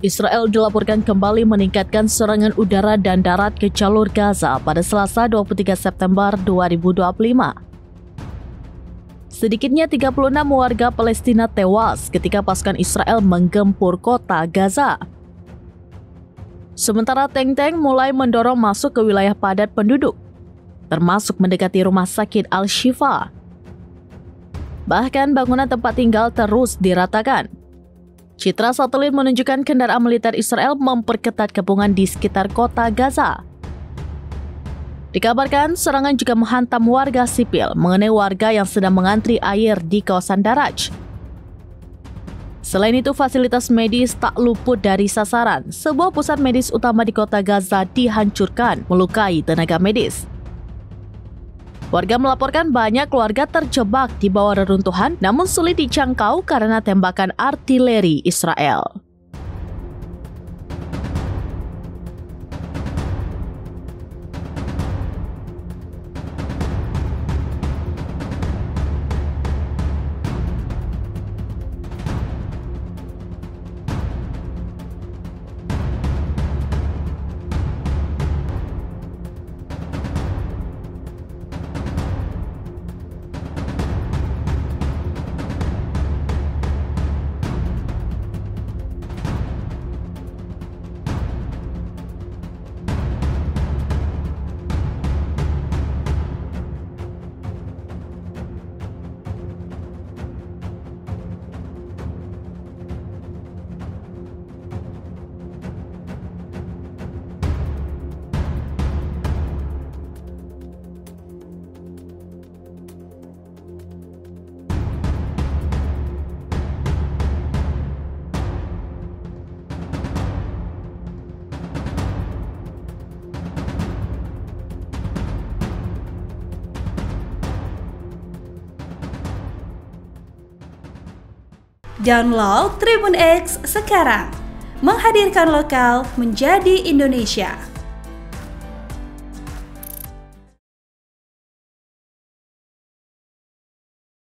Israel dilaporkan kembali meningkatkan serangan udara dan darat ke jalur Gaza pada Selasa 23 September 2025. Sedikitnya 36 warga Palestina tewas ketika pasukan Israel menggempur kota Gaza. Sementara tank-tank mulai mendorong masuk ke wilayah padat penduduk, termasuk mendekati rumah sakit Al-Shifa. Bahkan bangunan tempat tinggal terus diratakan. Citra satelit menunjukkan kendaraan militer Israel memperketat kepungan di sekitar kota Gaza. Dikabarkan serangan juga menghantam warga sipil mengenai warga yang sedang mengantri air di kawasan Daraj. Selain itu, fasilitas medis tak luput dari sasaran. Sebuah pusat medis utama di kota Gaza dihancurkan, melukai tenaga medis. Warga melaporkan banyak keluarga terjebak di bawah reruntuhan namun sulit dijangkau karena tembakan artileri Israel. Download Tribun X sekarang, menghadirkan lokal menjadi Indonesia.